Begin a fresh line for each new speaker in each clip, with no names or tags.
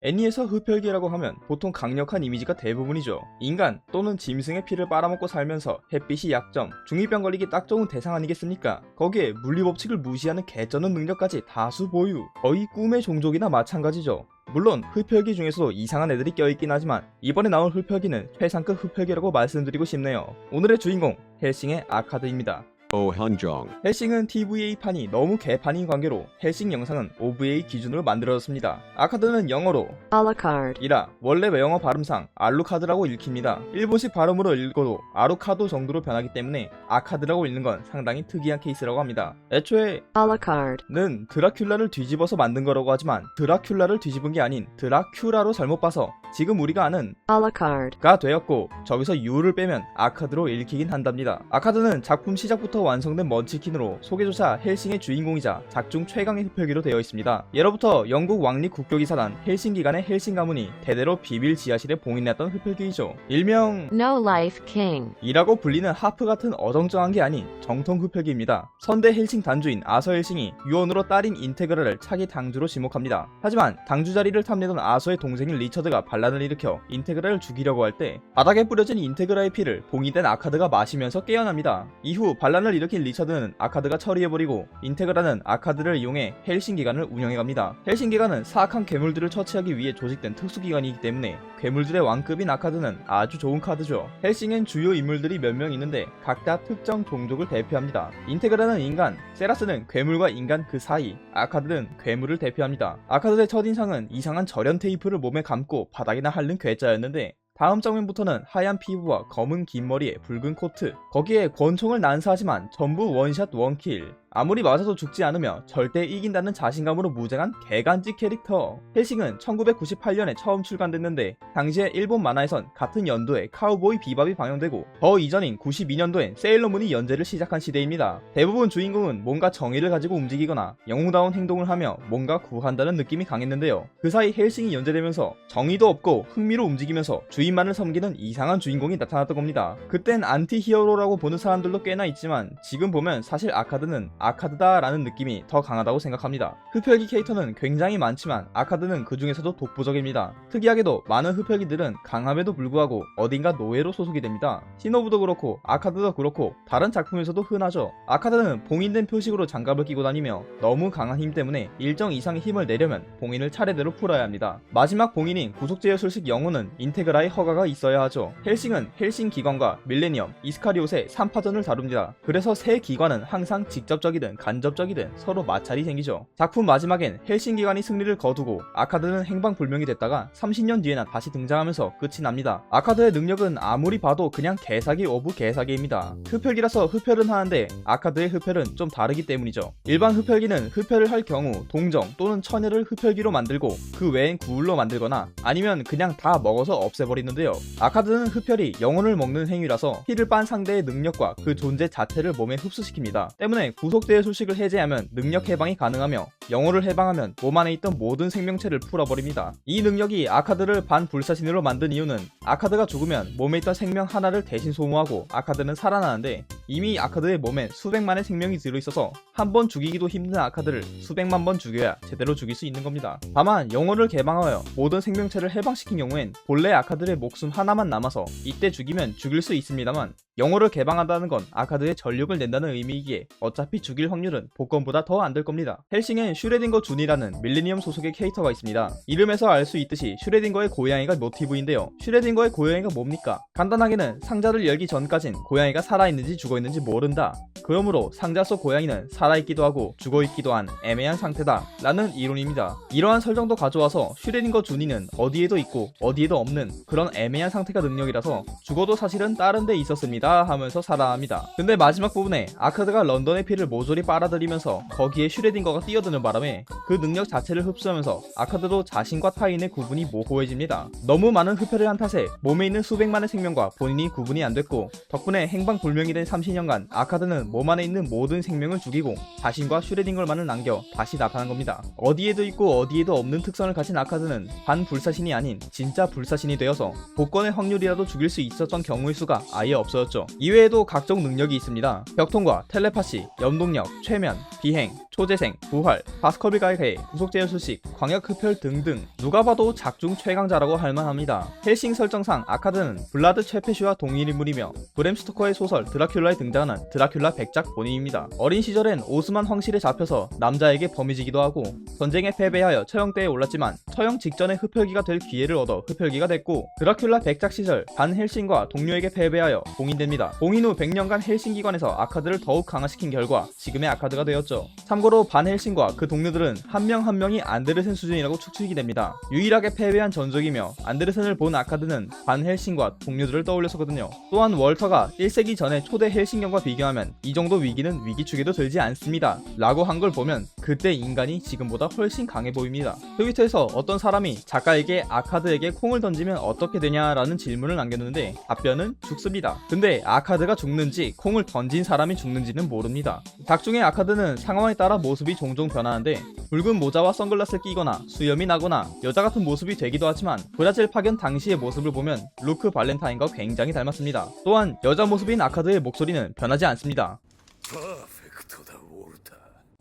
애니에서 흡혈귀라고 하면 보통 강력한 이미지가 대부분이죠. 인간 또는 짐승의 피를 빨아먹고 살면서 햇빛이 약점, 중이병 걸리기 딱 좋은 대상 아니겠습니까? 거기에 물리법칙을 무시하는 개쩌는 능력까지 다수 보유, 거의 꿈의 종족이나 마찬가지죠. 물론 흡혈귀 중에서도 이상한 애들이 껴있긴 하지만 이번에 나온 흡혈귀는 최상급 흡혈귀라고 말씀드리고 싶네요. 오늘의 주인공 헬싱의 아카드입니다.
오현정.
헬싱은 TVA판이 너무 개판인 관계로 헬싱 영상은 OVA 기준으로 만들어졌습니다. 아카드는 영어로
Alucard.
이라 원래 영어 발음상 알루카드라고 읽힙니다. 일본식 발음으로 읽어도 아루카도 정도로 변하기 때문에 아카드라고 읽는 건 상당히 특이한 케이스라고 합니다. 애초에
Alucard.
는 드라큘라를 뒤집어서 만든 거라고 하지만 드라큘라를 뒤집은 게 아닌 드라큐라로 잘못 봐서 지금 우리가 아는
Alucard.
가 되었고 저기서 U를 빼면 아카드로 읽히긴 한답니다. 아카드는 작품 시작부터 완성된 먼치킨으로 소개조차 헬싱의 주인공이자 작중 최강의 흡혈귀로 되어 있습니다. 예로부터 영국 왕립 국교기사단 헬싱 기관의 헬싱 가문이 대대로 비밀 지하실에 봉인했던 흡혈귀이죠. 일명
No Life King.
이라고 불리는 하프 같은 어정쩡한 게 아닌 정통 흡혈귀입니다. 선대 헬싱 단주인 아서 헬싱이 유언으로 딸인 인테그라를 차기 당주로 지목합니다. 하지만 당주 자리를 탐내던 아서의 동생인 리처드가 반란을 일으켜 인테그라를 죽이려고 할 때 바닥에 뿌려진 인테그라의 피를 봉인된 아카드가 마시면서 깨어납니다. 이후 반란을 일으킨 리처드는 아카드가 처리해버리고 인테그라는 아카드를 이용해 헬싱 기관을 운영해갑니다. 헬싱 기관은 사악한 괴물들을 처치하기 위해 조직된 특수기관이기 때문에 괴물들의 왕급인 아카드는 아주 좋은 카드죠. 헬싱엔 주요 인물들이 몇 명 있는데 각자 특정 종족을 대표합니다. 인테그라는 인간, 세라스는 괴물과 인간 그 사이, 아카드는 괴물을 대표합니다. 아카드의 첫인상은 이상한 절연 테이프를 몸에 감고 바닥이나 핥는 괴짜였는데 다음 장면부터는 하얀 피부와 검은 긴 머리에 붉은 코트, 거기에 권총을 난사하지만 전부 원샷 원킬, 아무리 맞아도 죽지 않으며 절대 이긴다는 자신감으로 무장한 개간지 캐릭터. 헬싱은 1998년에 처음 출간됐는데 당시에 일본 만화에선 같은 연도에 카우보이 비밥이 방영되고 더 이전인 92년도엔 세일러문이 연재를 시작한 시대입니다. 대부분 주인공은 뭔가 정의를 가지고 움직이거나 영웅다운 행동을 하며 뭔가 구한다는 느낌이 강했는데요. 그 사이 헬싱이 연재되면서 정의도 없고 흥미로 움직이면서 주인만을 섬기는 이상한 주인공이 나타났던 겁니다. 그땐 안티히어로라고 보는 사람들도 꽤나 있지만 지금 보면 사실 아카드는 아카드다라는 느낌이 더 강하다고 생각합니다. 흡혈귀 캐릭터는 굉장히 많지만 아카드는 그 중에서도 독보적입니다. 특이하게도 많은 흡혈귀들은 강함에도 불구하고 어딘가 노예로 소속이 됩니다. 시노부도 그렇고 아카드도 그렇고 다른 작품에서도 흔하죠. 아카드는 봉인된 표식으로 장갑을 끼고 다니며 너무 강한 힘 때문에 일정 이상의 힘을 내려면 봉인을 차례대로 풀어야 합니다. 마지막 봉인인 구속제어술식 영혼은 인테그라의 허가가 있어야 하죠. 헬싱은 헬싱 기관과 밀레니엄, 이스카리옷의 3파전을 다룹니다. 그래서 세 기관은 항상 직접적이든 간접적이든 서로 마찰이 생기죠. 작품 마지막엔 헬싱 기관이 승리를 거두고 아카드는 행방불명이 됐다가 30년 뒤에나 다시 등장하면서 끝이 납니다. 아카드의 능력은 아무리 봐도 그냥 개사기 오브 개사기입니다. 흡혈기라서 흡혈은 하는데 아카드의 흡혈은 좀 다르기 때문이죠. 일반 흡혈기는 흡혈을 할 경우 동정 또는 처녀를 흡혈기로 만들고 그 외엔 구울로 만들거나 아니면 그냥 다 먹어서 없애버리는데요. 아카드는 흡혈이 영혼을 먹는 행위라서 피를 빤 상대의 능력과 그 존재 자체를 몸에 흡수시킵니다. 때문에 구속제의 술식을 해제하면 능력 해방이 가능하며 영혼을 해방하면 몸 안에 있던 모든 생명체를 풀어버립니다. 이 능력이 아카드를 반불사신으로 만든 이유는 아카드가 죽으면 몸에 있던 생명 하나를 대신 소모하고 아카드는 살아나는데 이미 아카드의 몸엔 수백만의 생명이 들어있어서 한 번 죽이기도 힘든 아카드를 수백만 번 죽여야 제대로 죽일 수 있는 겁니다. 다만 영혼을 개방하여 모든 생명체를 해방시킨 경우엔 본래 아카드의 목숨 하나만 남아서 이때 죽이면 죽일 수 있습니다만 영혼을 개방한다는 건 아카드의 전력을 낸다는 의미이기에 어차피 죽일 확률은 복권보다 더 안 될 겁니다. 헬싱엔 슈레딩거 준이라는 밀레니엄 소속의 캐릭터가 있습니다. 이름에서 알 수 있듯이 슈레딩거의 고양이가 모티브인데요. 슈레딩거의 고양이가 뭡니까? 간단하게는 상자를 열기 전까진 고양이가 살아있는지 죽어있는지 모른다. 그러므로 상자 속 고양이는 살아있기도 하고 죽어있기도 한 애매한 상태다 라는 이론입니다. 이러한 설정도 가져와서 슈레딩거 준이는 어디에도 있고 어디에도 없는 그런 애매한 상태가 능력이라서 죽어도 사실은 다른 데 있었습니다 하면서 살아납니다. 근데 마지막 부분에 아카드가 런던의 피를 모조리 빨아들이면서 거기에 슈레딩거가 뛰어드는 바람에 그 능력 자체를 흡수하면서 아카드도 자신과 타인의 구분이 모호해집니다. 너무 많은 흡혈을 한 탓에 몸에 있는 수백만의 생명과 본인이 구분이 안 됐고 덕분에 행방불명이 된 30년간 아카드는 몸 안에 있는 모든 생명을 죽이고 자신과 슈레딩거만을 남겨 다시 나타난 겁니다. 어디에도 있고 어디에도 없는 특성을 가진 아카드는 반불사신이 아닌 진짜 불사신이 되어서 복권의 확률이라도 죽일 수 있었던 경우의 수가 아예 없어졌죠. 이외에도 각종 능력이 있습니다. 벽통과 텔레파시, 염동력, 최면, 비행, 초재생, 부활, 바스커빌과의 대해, 구속제열수식, 광역흡혈 등등 누가 봐도 작중 최강자라고 할만합니다. 헬싱 설정상 아카드는 블라드 최페시와 동일 인물이며 브램 스토커의 소설 드라큘라에 등장하는 드라큘라 백작 본인입니다. 어린 시절엔 오스만 황실에 잡혀서 남자에게 범이지기도 하고 전쟁에 패배하여 처형대에 올랐지만 처형 직전에 흡혈귀가 될 기회를 얻어 흡혈귀가 됐고 드라큘라 백작 시절 반 헬싱과 동료에게 패배하여 봉인됩니다. 봉인 후 100년간 헬싱 기관에서 아카드를 더욱 강화시킨 결과 지금의 아카드가 되었죠. 참고로 반 헬싱과 그 동료들은 한 명 한 명이 안데르센 수준이라고 추측이 됩니다. 유일하게 패배한 전적이며 안데르센을 본 아카드는 반 헬싱과 동료들을 떠올렸었거든요. 또한 월터가 1세기 전의 초대 헬싱경과 비교하면 이 정도 위기는 위기축에도 들지 않습니다 라고 한 걸 보면 그때 인간이 지금보다 훨씬 강해 보입니다. 트위터에서 어떤 사람이 작가에게 아카드에게 콩을 던지면 어떻게 되냐라는 질문을 남겼는데 답변은 죽습니다. 근데 아카드가 죽는지 콩을 던진 사람이 죽는지는 모릅니다. 작중의 아카드는 상황에 따라 모습이 종종 변하는데 붉은 모자와 선글라스를 끼거나 수염이 나거나 여자 같은 모습이 되기도 하지만 브라질 파견 당시의 모습을 보면 루크 발렌타인과 굉장히 닮았습니다. 또한 여자 모습인 아카드의 목소리는 변하지 않습니다.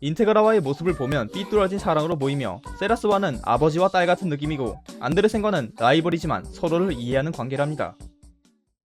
인테그라와의 모습을 보면 삐뚤어진 사랑으로 보이며 세라스와는 아버지와 딸 같은 느낌이고 안데르센과는 라이벌이지만 서로를 이해하는 관계랍니다.